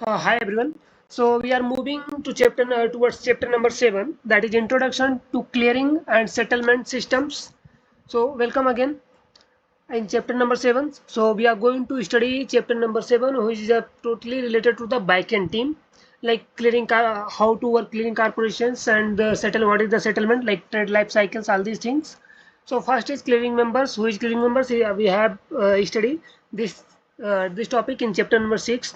Hi everyone. So we are moving to towards chapter number 7, that is introduction to clearing and settlement systems. So welcome again in chapter number 7. So we are going to study chapter number 7, which is totally related to the backend team, like how to work clearing corporations and settle what is the settlement, like trade life cycles, all these things. So first is clearing members. Who is clearing members? We have studied this topic in chapter number 6.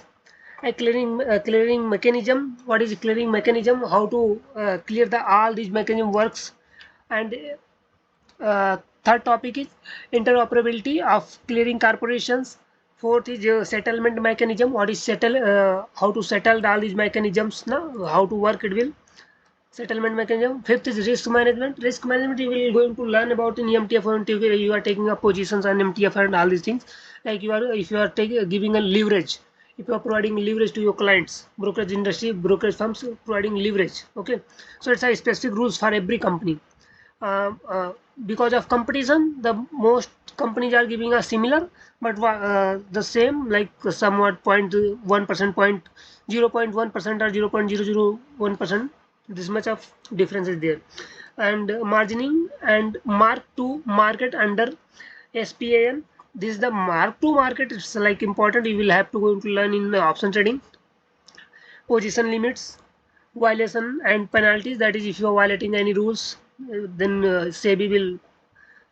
A clearing mechanism. What is clearing mechanism? How to clear the all these mechanism works. And third topic is interoperability of clearing corporations. Fourth is settlement mechanism. What is settle? How to settle all these mechanisms? Now, how to work it will settlement mechanism. Fifth is risk management. Risk management you will going to learn about in MTF and MTF. You are taking up positions on MTF and all these things. Like if you are giving a leverage, if you are providing leverage to your clients, brokerage industry, brokerage firms providing leverage. Okay, so it's a specific rules for every company. uh, uh, because of competition, the most companies are giving a similar, but the same, like somewhat 0.1%, 0.1% or 0.001%. This much of difference is there. And margining and mark to market under SPAN. This is the mark to market. It's like important. You will have to go to learn in option trading. Position limits, violation and penalties. That is, if you are violating any rules, then SEBI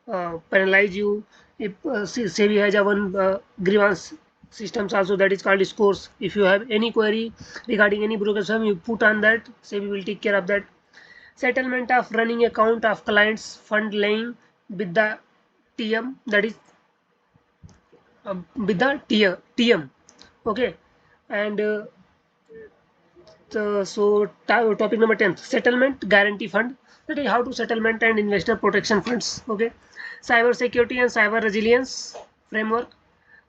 will penalize you. If SEBI has a one grievance systems also, that is called scores. If you have any query regarding any broker firm, you put on that. SEBI will take care of that. Settlement of running account of clients fund laying with the TM, that is with the TM. Okay, and topic number 10, settlement guarantee fund. That is how to settlement and investor protection funds. Okay, cyber security and cyber resilience framework,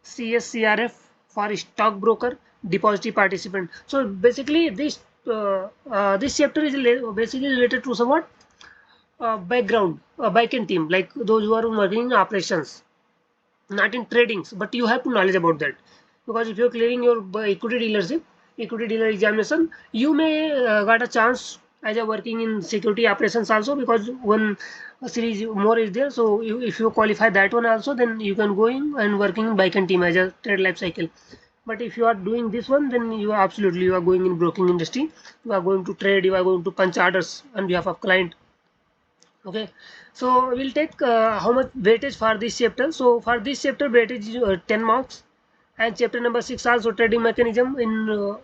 CSCRF for stockbroker depository participant. So basically this chapter is basically related to somewhat background, backend team, like those who are working in operations, not in tradings, but you have to knowledge about that. Because if you're clearing your equity dealer examination, you may got a chance as a working in security operations also, because one series more is there. So if you qualify that one also, then you can go in and working in bike and team as a trade life cycle. But if you are doing this one, then you are going in broking industry. You are going to trade, you are going to punch orders on behalf of client. Okay, so we'll take how much weightage for this chapter. So for this chapter, weightage is 10 marks, and chapter number 6 also trading mechanism in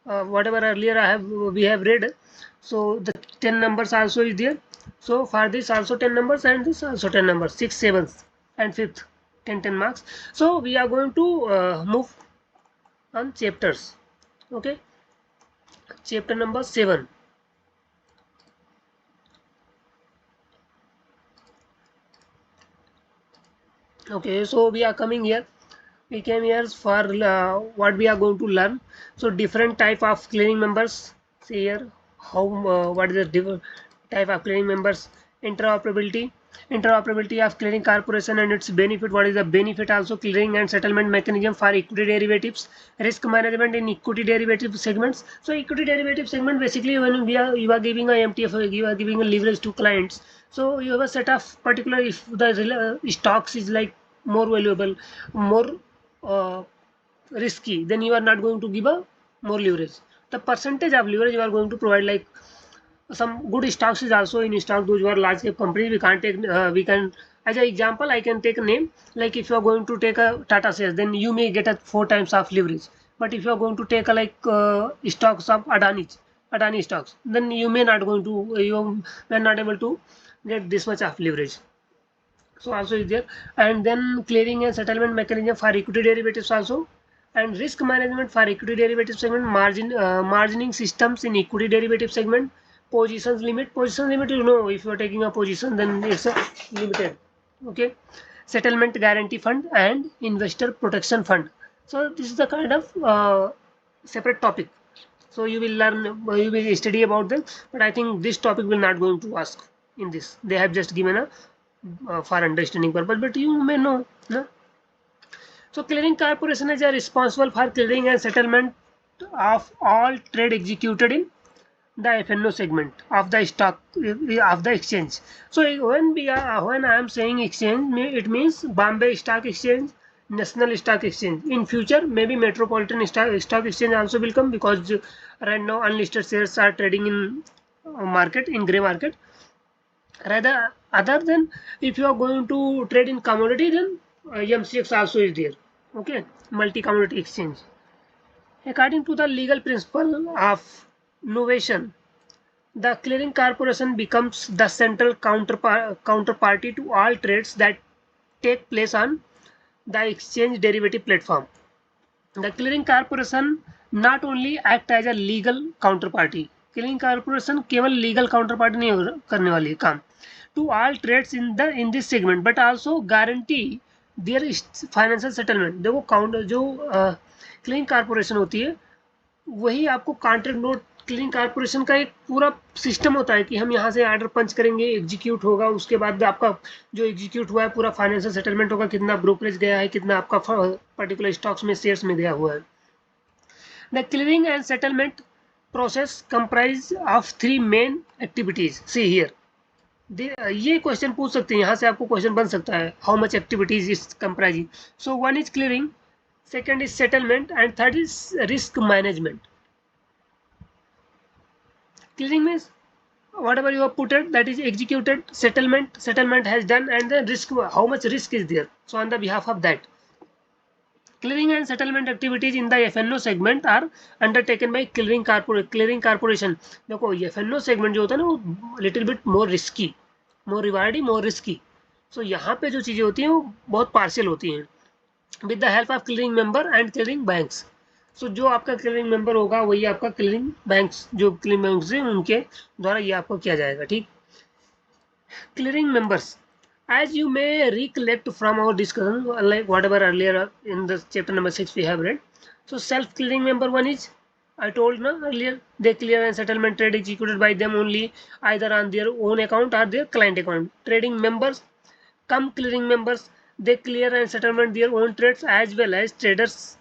whatever earlier we have read. So the 10 numbers also is there. So for this also 10 numbers, and this also 10 numbers, 6, 7th and 5th, 10 marks. So we are going to move on chapters. Okay, chapter number 7. Okay, so we are coming here. We came here for what we are going to learn. So different type of clearing members. See here how what is the different type of clearing members. Interoperability of clearing corporation and its benefit. What is the benefit? Also clearing and settlement mechanism for equity derivatives. Risk management in equity derivative segments. So equity derivative segment, basically when you are giving a MTF, you are giving a leverage to clients. So you have a set of particular, if the stocks is like more valuable, more uh, risky, then you are not going to give a more leverage. The percentage of leverage you are going to provide, like some good stocks is also in stock. Those who are large cap companies, we can't take. We can, as an example, I can take a name. Like if you are going to take a Tata shares, then you may get a 4 times of leverage. But if you are going to take a stocks of Adani stocks, then you may not going to. You may not able to get this much of leverage. So also is there. And then clearing and settlement mechanism for equity derivatives also, and risk management for equity derivative segment, margining systems in equity derivative segment, position limit, if you are taking a position, then it's a limited. Okay, settlement guarantee fund and investor protection fund. So this is the kind of separate topic. So you will learn, you will study about them, but I think this topic will not going to ask in this. They have just given a for understanding purpose, but you may know, no? So clearing corporation is responsible for clearing and settlement of all trade executed in the FNO segment of the stock of the exchange. So when I am saying exchange, it means Bombay Stock Exchange, National Stock Exchange. In future, maybe Metropolitan Stock Exchange also will come, because right now unlisted shares are trading in market, in grey market. Rather, other than if you are going to trade in commodity, then MCX also is there. Okay, multi-commodity exchange. According to the legal principle of novation, the clearing corporation becomes the central counterparty to all trades that take place on the exchange derivative platform. The clearing corporation not only act as a legal counterparty, clearing corporation केवल legal counterparty नहीं करने वाली है काम to all trades in this segment, but also guarantee their financial settlement. देखो counter जो cleaning corporation होती है, वही आपको कॉन्ट्रैक्ट नोट, क्लीनिंग कॉर्पोरेशन का एक पूरा सिस्टम होता है कि हम यहाँ से ऑर्डर पंच करेंगे, एग्जीक्यूट होगा, उसके बाद आपका जो एग्जीक्यूट हुआ है पूरा फाइनेंशियल सेटलमेंट होगा, कितना ब्रोकरेज गया है, कितना आपका पर्टिकुलर स्टॉक्स में, शेयर्स में गया हुआ है. The clearing and settlement process comprise of 3 main activities. See here, ये क्वेश्चन पूछ सकते हैं, यहाँ से आपको क्वेश्चन बन सकता है, how much activities is comprising. So 1 is clearing, second is settlement, and third is risk management. Clearing means whatever you have put it, that is executed. Settlement has done, and then risk, how much risk is there. So on the behalf of that, clearing and settlement activities in the FNO segment are undertaken by clearing corporation. देखो ये FNO segment जो होता है ना, वो little bit more risky, more rewarding, more risky. So यहाँ पे जो चीज़ें होती हैं वो बहुत पार्शियल होती हैं, with the help of clearing member and clearing banks. So जो आपका clearing member होगा वही आपका clearing banks, जो clearing banks हैं उनके द्वारा ये आपको किया जाएगा. ठीक. Clearing members, as you may recollect from our discussion, like whatever earlier in the chapter number 6 we have read. So self clearing member 1 is, I told na earlier, they clear and settlement trade executed by them only, either on their own account or their client account. Trading members come clearing members, they clear and settlement their own trades as well as traders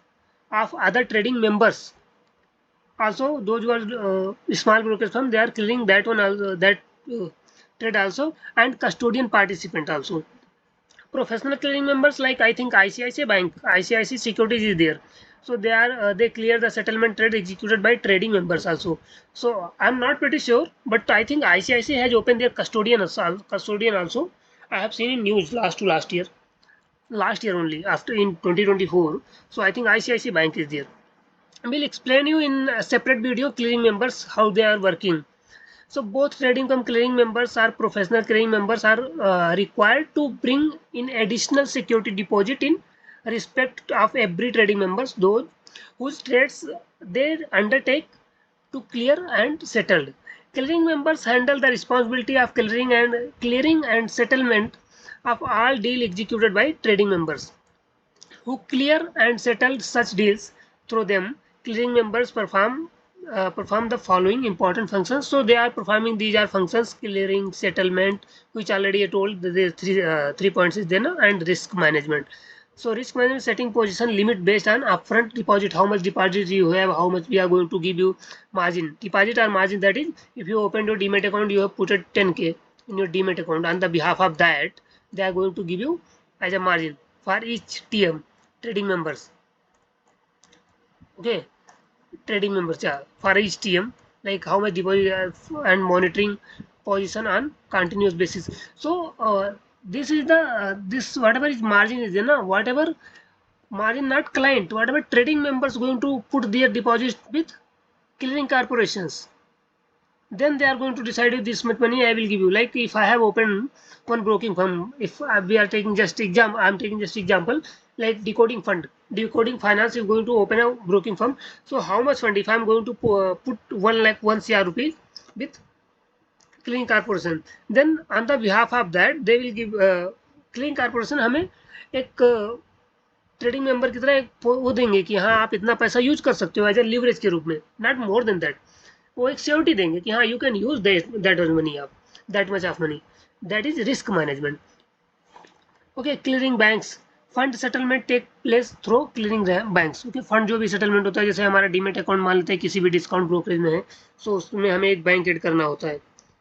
of other trading members. Also those who are small brokerage firm, they are clearing that one also, that trade also, and custodian participant also. Professional clearing members like I think ICICI Bank, ICICI Securities is there. So they are they clear the settlement trade executed by trading members also. So I'm not pretty sure, but I think ICICI has opened their custodian also. I have seen in news last year only, after in 2024. So I think ICICI Bank is there. We'll explain you in a separate video clearing members how they are working. So both trading cum clearing members or professional clearing members are required to bring in additional security deposit in respect of every trading members, those whose trades they undertake to clear and settle. Clearing members handle the responsibility of clearing and settlement of all deals executed by trading members, who clear and settle such deals through them. Clearing members perform the following important functions. So they are performing these are functions: clearing, settlement, which already I told, the three points is there, and risk management. So risk management, setting position limit based on upfront deposit, how much deposit you have, how much we are going to give you margin. Deposit or margin, that is, if you open your Demat account, you have put it 10k in your Demat account. On the behalf of that, they are going to give you as a margin for each TM, trading members. Okay, trading members, yeah, for each TM, like how much deposit and monitoring position on continuous basis. So this is the this whatever is margin is there, na, whatever margin, not client, whatever trading members going to put their deposit with clearing corporations, then they are going to decide if this much money I will give you. Like if I have opened one broking firm, if we are taking just example, I am taking just example, like decoding finance is going to open a broking firm. So how much fund, if I am going to put 1 crore rupees with clearing corporation, then on the behalf of that they will give clearing corporation हमें एक trading member की तरह एक वो देंगे कि हाँ आप इतना पैसा यूज कर सकते हो एज ए लिवरेज के रूप में, नॉट मोर देन दैट. वो एक सिक्योरिटी देंगे कि हाँ you can use that money, आप that much of money. That is risk management. Okay, clearing banks, fund settlement take place through clearing banks. Okay, fund जो भी सेटलमेंट होता है, जैसे हमारा डीमेट अकाउंट मान लेते हैं किसी भी डिस्काउंट ब्रोकरेज में है, सो उसमें हमें एक बैंक ऐड करना होता है,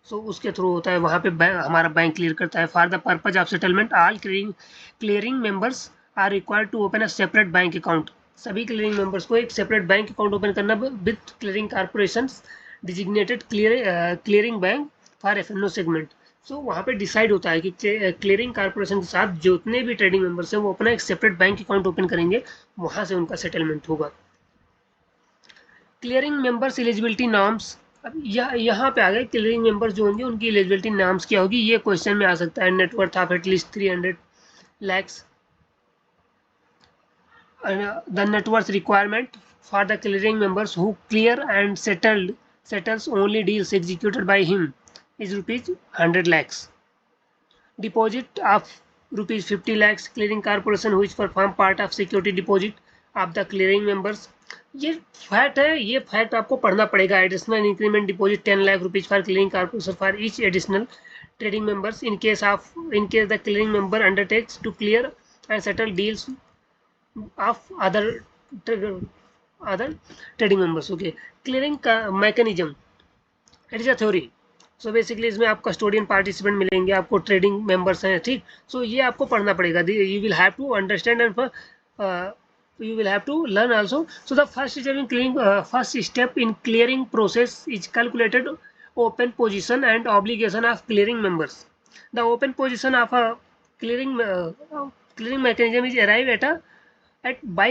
सो उसके थ्रू होता है, वहाँ पे हमारा बैंक क्लियर करता है। For the purpose of settlement all clearing members are required to open a separate bank account. सभी क्लियरिंग मेंबर्स को एक सेपरेट बैंक अकाउंट ओपन करना with clearing corporations designated clearing bank for F and O segment. So वहाँ पे decide होता है कि clearing corporation के साथ जितने भी ट्रेडिंग मेंबर्स हैं वो अपना एक सेपरेट बैंक अकाउंट ओपन करेंगे, वहाँ से उनका सेटलमेंट होगा। Clearing members eligibility norms. अब यहाँ पे आ गए क्लियरिंग मेंबर्स जो होंगे उनकी एलिजिबिलिटी नॉर्म्स क्या होगी, ये क्वेश्चन में आ सकता है। Net worth of at least 300 lakhs, the net worth requirement for the clearing members who clear and settles only deals executed by him is rupees 100 lakhs. Deposit of rupees 50 lakhs, clearing corporation which perform part of security deposit of the clearing members. ये fact है, ये fact आपको पढ़ना पड़ेगा। Additional increment deposit 10 lakh rupees for clearing corporation for each additional trading members in case the clearing member undertakes to clear and settle deals of other trading members. Okay, clearing का mechanism, it is a theory. So basically इसमें आप custodian participant मिलेंगे, आपको trading members हैं, ठीक। सो ये आपको पढ़ना पड़ेगा, you will have to understand and you will have to learn also. So the first step in clearing process is calculated open position and obligation of clearing members. The open position of a clearing mechanism is arrived at by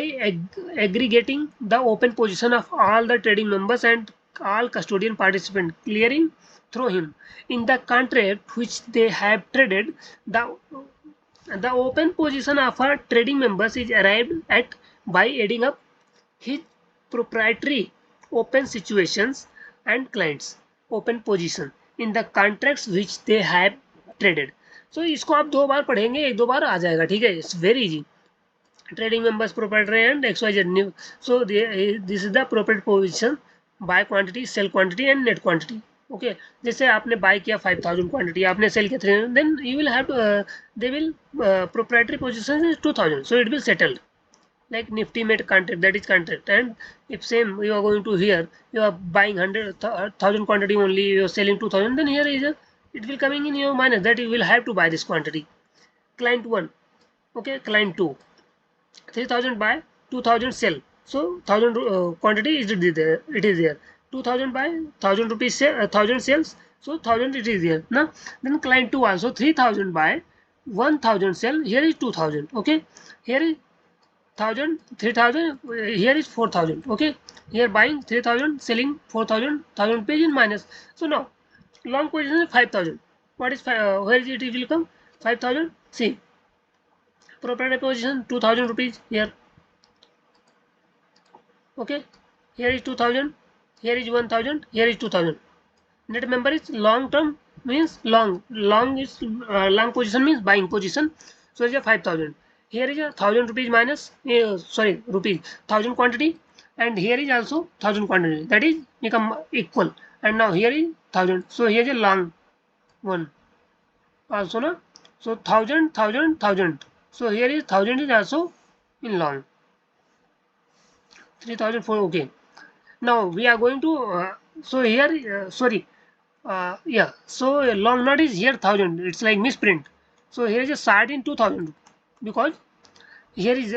aggregating the open position of all the trading members and all custodian participant clearing through him in the contract which they have traded. The open position of a trading members is arrived at by adding up his proprietary open situations and clients open position in the contracts which they have traded. So इसको आप 2 बार पढ़ेंगे, 1-2 बार आ जाएगा, ठीक है। It's very easy. trading members proprietary and XYZ. So this is the proprietary position, buy quantity, sell quantity and net quantity. Okay, जैसे आपने buy किया 5000 quantity, आपने sell किया 300, then you will have to, they will proprietary position is 2000, so it will settled like Nifty made contract, that is contract. And if same you are going to here, you are buying 100,000 quantity only, you are selling 2000, then here is it will coming in your minus that you will have to buy this quantity. Client 1, okay, client 2, 3000 buy, 2000 sell, so 1000 quantity is there, it is there. 2000 buy, 1000 rupees sell, 1000 sales, so 1000 it is there. Now then client 2 also 3000 buy, 1000 sell, here is 2000. Okay, here is 1000, 3000, here is 4000. Okay, here buying 3000, selling 4000, 1000 page in minus. So now long position is 5000. What is where is it will come 5000? See, proprietary position 2000 rupees here. Okay, here is 2000, here is 1000, here is 2000. Net member is long term, means long is long position means buying position, so it is a 5000. Here is a 1000 rupees minus sorry rupees 1000 quantity, and here is also 1000 quantity, that is become equal, and now here is 1000, so here is a long one also, na. So 1000, 1000, 1000, so here is 1000 is also in long, 3004. Okay, now we are going to so here sorry yeah, so long knot is here 1000, it's like misprint, so here is a short in 2000 because here is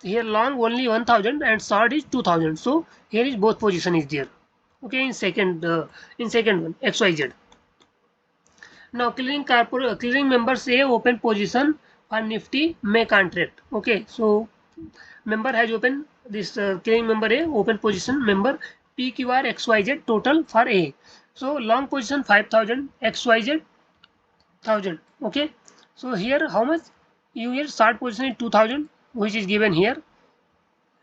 here long only 1000 and short is 2000, so here is both position is there. Okay, in second one XYZ. Now clearing members A open position for Nifty May contract. Okay, so member has open this clearing member A open position member PQR XYZ total for A. So long position 5000, XYZ 1000. Okay, so here how much you here short position is 2000 which is given here,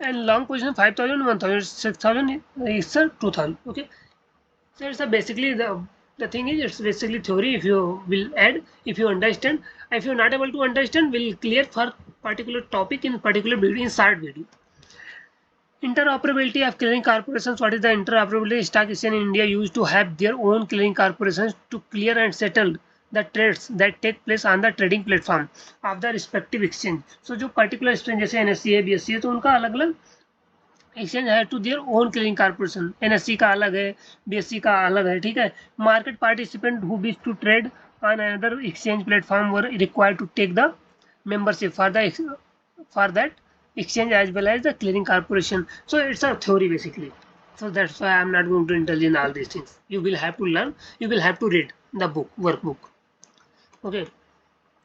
and long position 5000, 1000, 6000 is 2000. Okay, so it's basically the thing is it's basically theory. If you will add, if you understand, if you're not able to understand, we'll clear for particular topic in particular video, in short video. Interoperability of clearing corporations. What is the interoperability? Stock exchange in India used to have their own clearing corporations to clear and settle the trades that take place on the trading platform of the respective exchange. So जो particular exchange जैसे NSE है, BSE है, तो उनका अलग अलग exchange है to their own clearing corporation. NSE का अलग है, BSE का अलग है, ठीक है. Market participant who wish to trade on another exchange platform were required to take the membership for that exchange as well as the clearing corporation. So it's a theory basically. So that's why I'm not going to indulge in all these things. You will have to learn, you will have to read the book, workbook. Okay.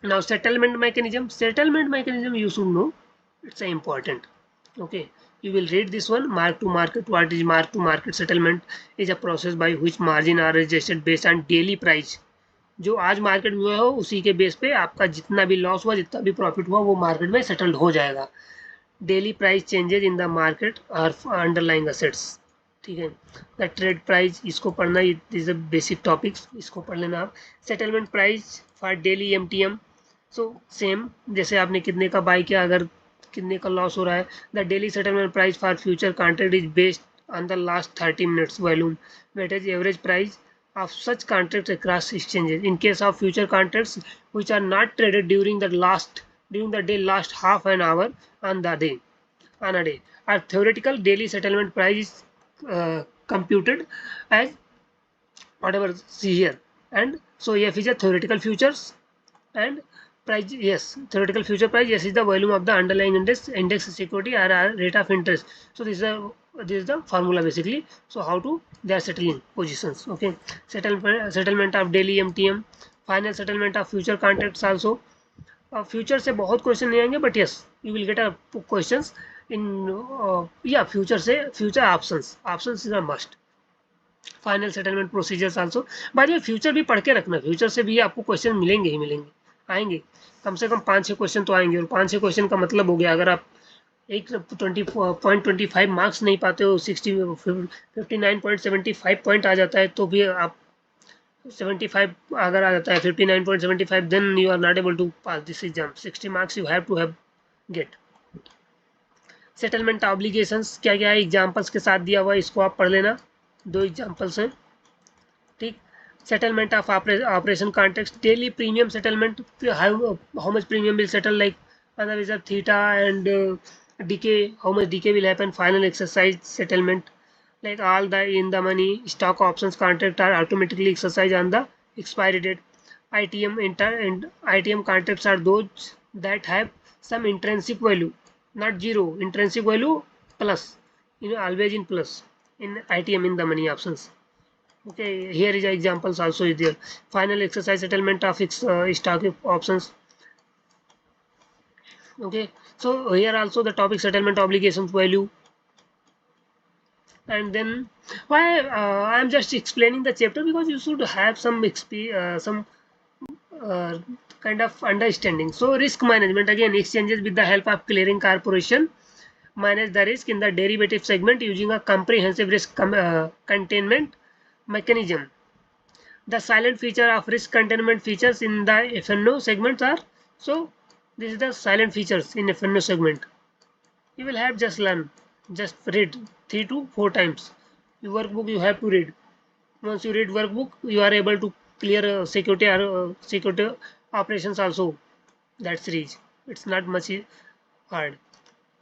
Now settlement mechanism you should know. It's important. Okay. You will read this one. Mark to market. What is mark to market settlement? Is a process by which margin are adjusted based on daily price. जो आज market में हुआ हो उसी के base पे आपका जितना भी लॉस हुआ, जितना भी प्रॉफिट हुआ, वो मार्केट में सेटल्ड हो जाएगा. Daily price changes in the market और अंडरलाइंग असेट्स. ठीक है. द ट्रेड प्राइस, इसको पढ़ना, इज अ बेसिक टॉपिक्स, इसको पढ़ लेना आप. Settlement price for daily MTM. So same जैसे आपने कितने का बाई किया, अगर कितने का लॉस हो रहा है. The daily settlement price for future contract is based on the last 30 minutes volume. Weightage average price of such contracts across exchanges. In case of future contracts which are not traded during the day last half an hour on a day, our theoretical daily settlement price is computed as whatever see here. And so F is a theoretical futures, and price, yes, theoretical future price, yes, is the volume of the underlying index security or rate of interest. So this is the formula basically. So how to they are settling positions. Okay. Settlement of daily MTM, final settlement of future contracts also. Future से बहुत question नहीं आएंगे, but yes you will get a questions in future options is a must. Final settlement procedures also. By the future भी पढ़ के रखना, future से भी आपको क्वेश्चन मिलेंगे ही मिलेंगे, आएंगे कम से कम 5-6 क्वेश्चन तो आएंगे. और 5-6 क्वेश्चन का मतलब हो गया, अगर आप 20.25 मार्क्स नहीं पाते हो, 59.75 पॉइंट आ जाता है, तो भी आप 75 अगर आ जाता है 59.75, then you are not able to pass this exam. 60 marks you have to have get. Settlement obligations क्या क्या है, एग्जांपल्स के साथ दिया हुआ है, इसको आप पढ़ लेना. 2 एग्जांपल्स हैं. ठीक. Settlement of operation context. Daily premium settlement, how much premium will settle, like under reserve theta and decay, how much decay will happen. Final exercise settlement, like all the in the money stock options contract are automatically exercised on the expiry date. ITM contracts are those that have some intrinsic value, not zero, intrinsic value plus, always in plus in ITM, in the money options. Okay, here is examples also is there. Final exercise settlement of stock options. Okay, so here also the topic settlement obligations value. And then why I am just explaining the chapter, because you should have some kind of understanding. So risk management, again, exchanges with the help of clearing corporation manage the risk in the derivative segment using a comprehensive risk containment mechanism. The silent feature of risk containment features in the F&O segments are, so this is the silent features in F&O segment. You will have just learn, just read 3 to 4 times. Your workbook you have to read. Once you read workbook, you are able to clear security operations also. That series. It's not much hard.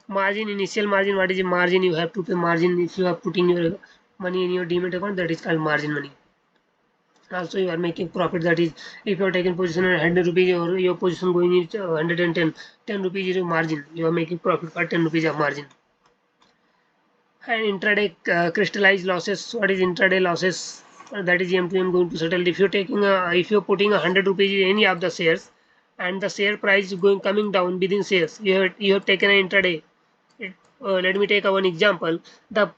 Margin, initial margin. What is the margin? You have to pay margin if you are putting your money in your demat account. That is called margin money. Also you are making profit, that is if you are taking position at 100 rupees or your position going is 110 rupees is your margin, you are making profit for 10 rupees of margin. And intraday crystallized losses. What is intraday losses? That is M2M going to settle. If you're putting 100 rupees in any of the shares and the share price is coming down within shares, you have taken an intraday. Let me take one example. The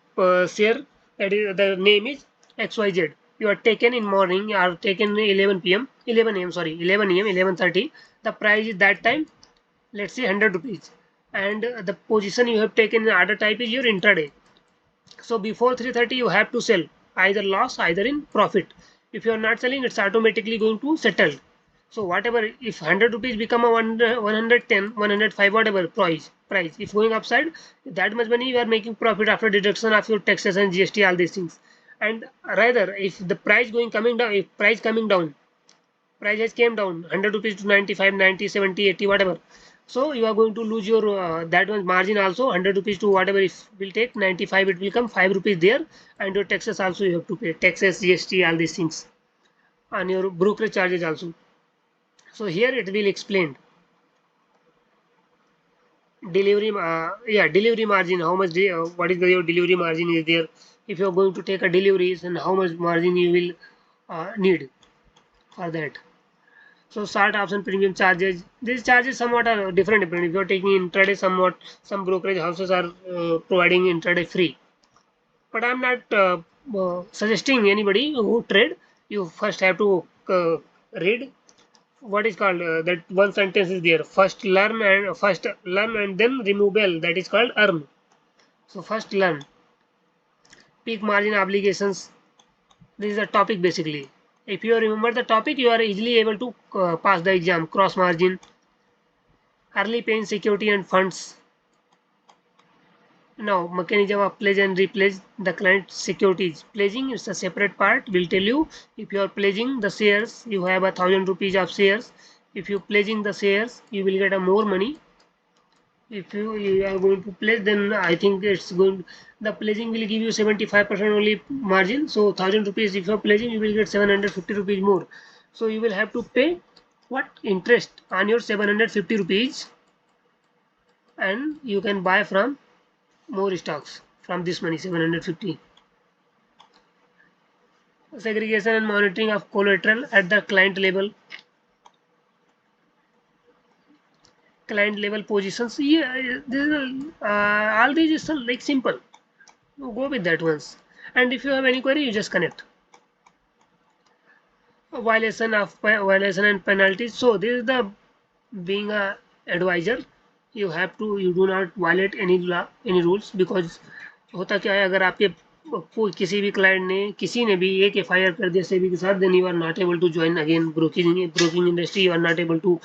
share, that is the name is XYZ. You are taken in morning, you are taken 11 am, 11:30. The price is that time, let's say 100 rupees. And the position you have taken in order type is your intraday. So before 3:30 you have to sell, either loss, either in profit. If you are not selling, it's automatically going to settle. So whatever, if 100 rupees become a 110, 105, whatever price, if going upside, that much money you are making profit after deduction of your taxes and GST, all these things. And rather, if the price coming down, if price coming down, price has came down 100 rupees to 95, 90, 70, 80, whatever. So you are going to lose your that one margin also. 100 rupees to whatever if will take 95, it will come 5 rupees there, and your taxes also you have to pay, taxes, GST, all these things, and your brokerage charges also. So here it will explain delivery, delivery margin, how much, what is your delivery margin is there. If you are going to take a deliveries, and how much margin you will need for that. So start option premium charges. These charges somewhat are different. If you are taking intraday, somewhat some brokerage houses are providing intraday free. But I'm not suggesting anybody who trade. You first have to read what is called that one sentence is there. First learn and then removable. That is called earn. So first learn. Peak margin obligations. This is a topic basically. If you remember the topic, you are easily able to pass the exam. Cross margin, early paying security and funds. Now, mechanism of pledge and repledge the client securities. Pledging is a separate part. We'll tell you if you are pledging the shares, you have 1,000 rupees of shares. If you pledging the shares, you will get a more money. If you are going to pledge, then I think it's going. The pledging will give you 75% only margin. So 1,000 rupees if you are pledging, you will get 750 rupees more. So you will have to pay what interest on your 750 rupees, and you can buy from more stocks from this money 750. Segregation and monitoring of collateral at the client level. Client level positions. Yeah, this is, all these is like simple. Go with that ones. And if you have any query, you just connect. Violation and penalties. So this is the being a advisor. You do not violate any law, any rules, because होता क्या है, अगर आपके कोई किसी भी client ने किसी ने भी एक FIR कर दिया सेबी के साथ, then you are not able to join again broking industry. You are not able to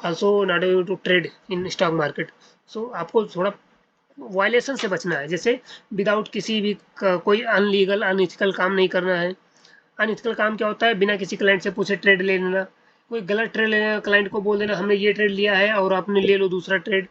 also not able to trade in stock market. So आपको थोड़ा वायलेशन से बचना है. जैसे विदाउट किसी भी कोई अनलीगल अनइथिकल काम नहीं करना है. अनइथिकल काम क्या होता है, बिना किसी क्लाइंट से पूछे ट्रेड ले लेना. कोई गलत ट्रेड लेना, क्लाइंट को बोल देना हमने ये ट्रेड लिया है और आपने ले लो दूसरा ट्रेड.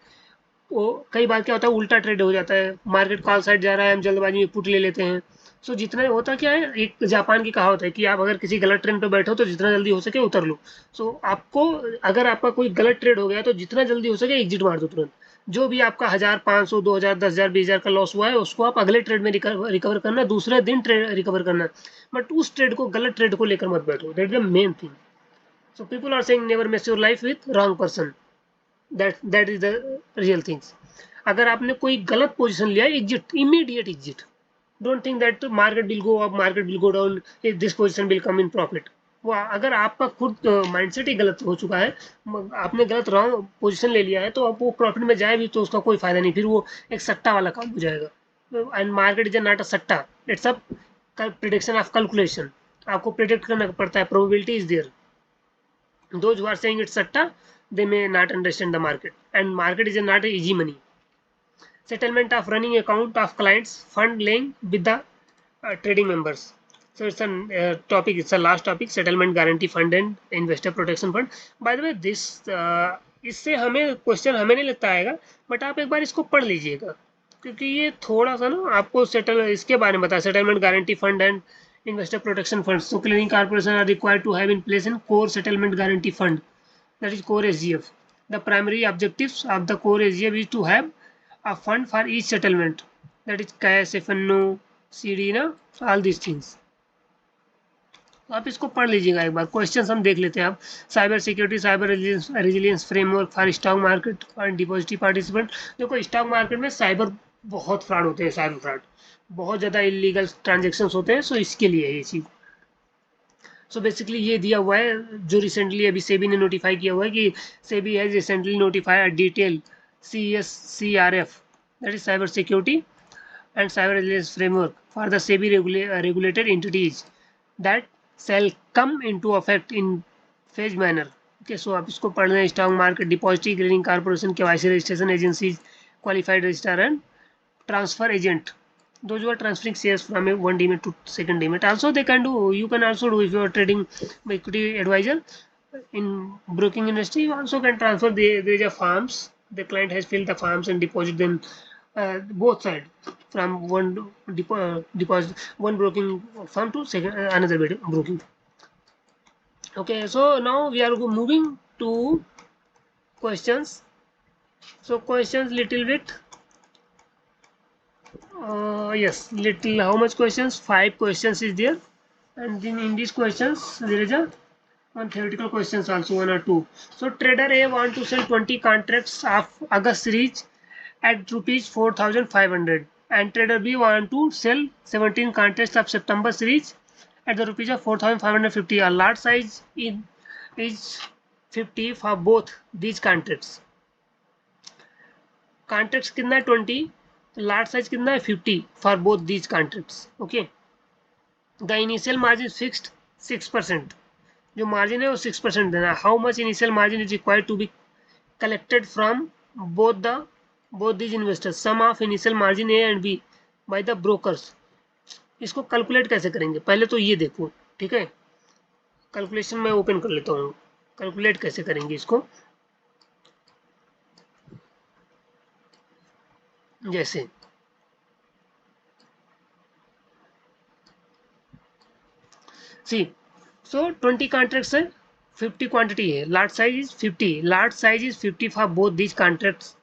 वो कई बार क्या होता है, उल्टा ट्रेड हो जाता है. मार्केट कॉल साइड जा रहा है, हम जल्दबाजी में पुट ले लेते हैं. सो जितना होता क्या है, एक जापान की कहावत है कि आप अगर किसी गलत ट्रेड पे बैठो तो जितना जल्दी हो सके उतर लो. सो आपको अगर आपका कोई गलत ट्रेड हो गया तो जितना जल्दी हो सके एग्जिट मार दो तुरंत. जो भी आपका 1,500, 2,000, 10,000, 20,000 का लॉस हुआ है, उसको आप अगले ट्रेड में रिकवर करना, दूसरे दिन ट्रेड रिकवर करना. बट उस ट्रेड को, गलत ट्रेड को लेकर मत बैठो. That is the main thing. So people are saying never mess your life with wrong person. That is the real things. अगर आपने कोई गलत पोजीशन लिया, exit, immediate exit. Don't think that market will go up, market will go down, this position will come in profit. वो अगर आपका खुद mindset ही गलत हो चुका है, आपने गलत रॉन्ग पोजीशन ले लिया है, तो आप वो प्रॉफिट में जाए भी तो उसका कोई फायदा नहीं. फिर वो एक सट्टा वाला काम हो जाएगा. And market is not a satta, it's a prediction of calculation. आपको प्रिडिक्ट करना पड़ता है, probability is there. Those who are saying it's satta, they may not understand the market, and market is not easy money. Settlement of running account of clients fund laying with the trading members. So it's a topic, it's a last topic, settlement guarantee fund and investor protection fund. By the way, this इससे हमें question हमें नहीं लगता आएगा, but आप एक बार इसको पढ़ लीजिएगा, क्योंकि ये थोड़ा सा ना आपको इसके बारे में बताया. Settlement guarantee fund and investor protection fund. So clearing corporation are required to have in place in core settlement guarantee fund, that is core SGF. The primary objectives of the core SGF is to have a fund for each settlement, that is cash, FNO, CD, ना, all these things. आप इसको पढ़ लीजिएगा एक बार. Question हम देख लेते हैं. आप cyber security, cyber resilience framework for stock market and depository participant. देखो स्टॉक मार्केट में साइबर बहुत फ्रॉड होते हैं, साइबर फ्रॉड बहुत ज़्यादा इलीगल ट्रांजेक्शन होते हैं. सो इसके लिए ये चीज़. सो बेसिकली ये दिया हुआ है, जो रिसेंटली अभी सेबी ने नोटिफाई किया हुआ है कि SEBI has recently notified detail CSCRF, that is cyber security and cyber resilience framework for the SEBI regulated entities that shall come into effect in phased manner. Okay, so आप इसको पढ़ लें. Stock market depository clearing corporation, KYC registration agencies, qualified registrar and transfer agent. those who are transferring shares from one demat to second demat. Also they can do, you can also do if you are trading equity advisor in broking industry, you also can transfer there are farms, the client has filled the farms and deposit them both side from one deposit one broking firm to second another broking. Okay, so now we are moving to questions. So questions little bit. Yes, little. How much questions? 5 questions is there, and then in these questions there is a one theoretical questions also, one or two. So trader A want to sell 20 contracts of August series at rupees 4,500, and trader B want to sell 17 contracts of September series at the rupees of 4,550. A lot size is 50 for both these contracts. Contracts कितना है 20, lot size कितना है 50 for both these contracts. Okay, the initial margin is fixed 6%. जो margin है वो 6% देना. How much initial margin is required to be collected from both these investors. Sum of initial margin A and B by the brokers. इसको calculate कैसे करेंगे पहले तो ये देखो. ठीक है, कैलकुलेशन मैं ओपन कर लेता हूँ. कैलकुलेट कैसे करेंगे इसको, जैसे सी सो 20 कॉन्ट्रैक्ट्स है, 50 क्वांटिटी है, lot size is 50, lot size is 50 for both these contracts.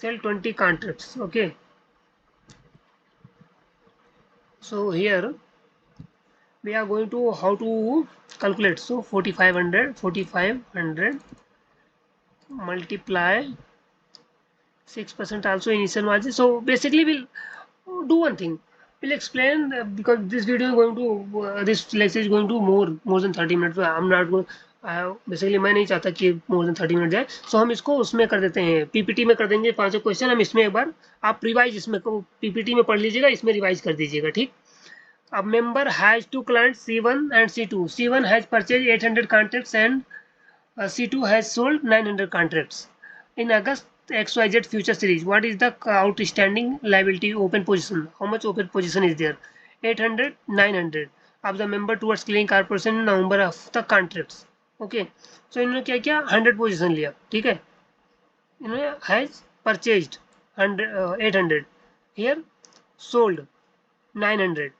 Sell 20 contracts. Okay, so here we are going to how to calculate. So 4500 multiply 6% also initial margin. So basically we'll do one thing, we'll explain because this video is going to this lecture is going to more than 30 minutes. I'm not going basically मैं नहीं चाहता कि more than 30 minute जाए. सो हम इसको उसमें कर देते हैं, पीपीटी में कर देंगे 5 क्वेश्चन. हम इसमें एक बार आप रिवाइज इसमें पीपीटी में पढ़ लीजिएगा, इसमें रिवाइज कर दीजिएगा. ठीक. अब member has two client C1 and C2. C1 has purchase 800 contracts and C2 has sold 900 contracts in August XYZ future series. What is the outstanding liability open position? How much open position is there? 800, 900 of the member towards clearing corporation number of the contracts. Okay, so इन्होंने क्या किया, 100 position लिया. ठीक है, इन्होंने has purchased 800, here sold 900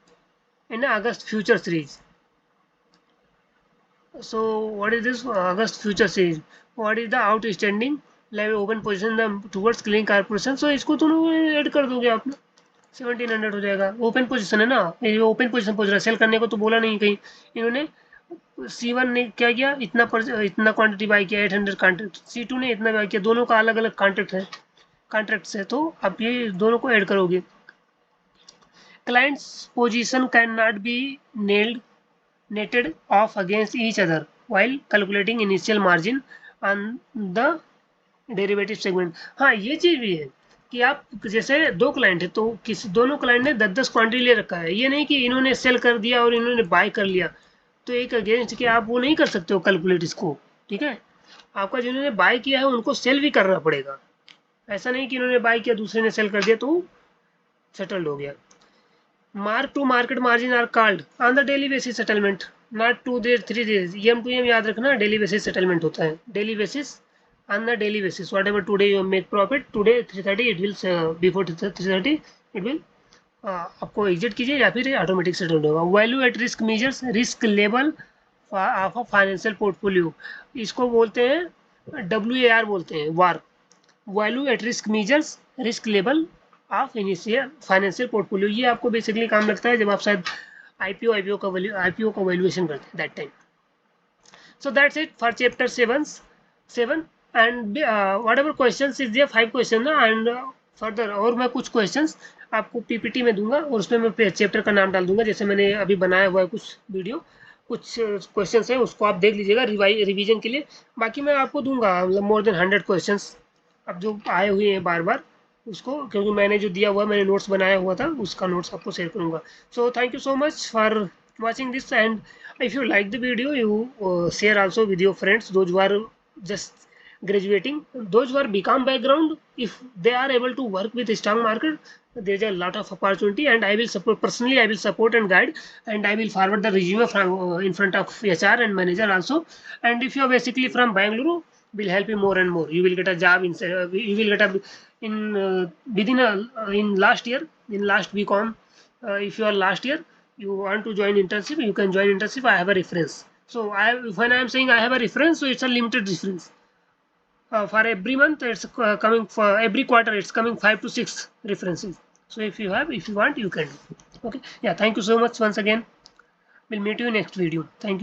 in August future series. So what is this August future series? What is the outstanding level open position towards clearing corporation? So इसको दोनों add कर दोगे आप ना, 1700 हो जाएगा. ओपन पोजीशन है ना, ये ओपन पोजीशन पूछ रहा है, सेल करने को तो बोला नहीं कहीं. इन्होंने C1 ने क्या किया, इतना क्वांटिटी बाई किया 800 कॉन्ट्रैक्ट. C2 ने इतना बाई किया. दोनों का अलग अलग कॉन्ट्रैक्ट्स है, तो आप ये दोनों को ऐड करोगे. Clients position can not be netted off against each other while calculating initial margin on the derivative segment. हाँ, ये चीज भी है कि आप जैसे दो क्लाइंट है तो दोनों क्लाइंट ने 10-10 क्वांटिटी ले रखा है. ये नहीं कि इन्होंने सेल कर दिया और इन्होंने बाय कर लिया, तो एक अगेंस्ट के आप वो नहीं कर सकते हो कैलकुलेट इसको. ठीक है, आपका जिन्होंने बाय किया है उनको सेल भी करना पड़ेगा. ऐसा नहीं कि इन्होंने बाय किया दूसरे ने सेल कर दिया तो सेटल्ड हो गया. Mark to market margin are called on the daily basis settlement, not 2 days 3 days. EM to EM याद रखना, डेली बेसिस सेटलमेंट होता है. Daily basis, on the daily basis, whatever today you make profit, today 3:30 it will before 3:30 it will आपको exit कीजिए या फिर automatic settle होगा. Value at risk measures risk level of a financial portfolio, इसको बोलते हैं WAR बोलते हैं, वार. Value at risk measures risk level of initial financial portfolio. ये आपको बेसिकली काम लगता है जब आप शायद IPO का वैल्यूएशन करते हैं that time. So that's it for chapter 7 and whatever questions is there, 5 question ना. एंड फर्दर और मैं कुछ क्वेश्चंस आपको PPT में दूंगा और उसमें मैं चैप्टर का नाम डाल दूंगा, जैसे मैंने अभी बनाया हुआ है कुछ वीडियो, कुछ क्वेश्चंस है उसको आप देख लीजिएगा रिवीजन के लिए. बाकी मैं आपको दूंगा मोर देन 100 क्वेश्चंस अब जो आए हुए हैं बार बार उसको, क्योंकि मैंने जो दिया हुआ मैंने नोट्स बनाया हुआ था उसका नोट्स आपको शेयर करूंगा. So thank you so much for watching this, and if you like the video you share also with your friends, those who are just graduating. Those who are BCom background, if they are able to work with a strong market, there is a lot of opportunity, and I will support personally. I will support and guide, and I will forward the resume from in front of HR and manager also. And if you are basically from Bangalore, will help you more and more. You will get a job in you will get a in within a in last year, in last BCom. If you are last year, you want to join internship, you can join internship. I have a reference. So when I am saying I have a reference, so it's a limited reference. For every month, it's coming for every quarter. It's coming 5 to 6 references. So if you want, you can. Okay. Yeah. Thank you so much once again. We'll meet you in next video. Thank you.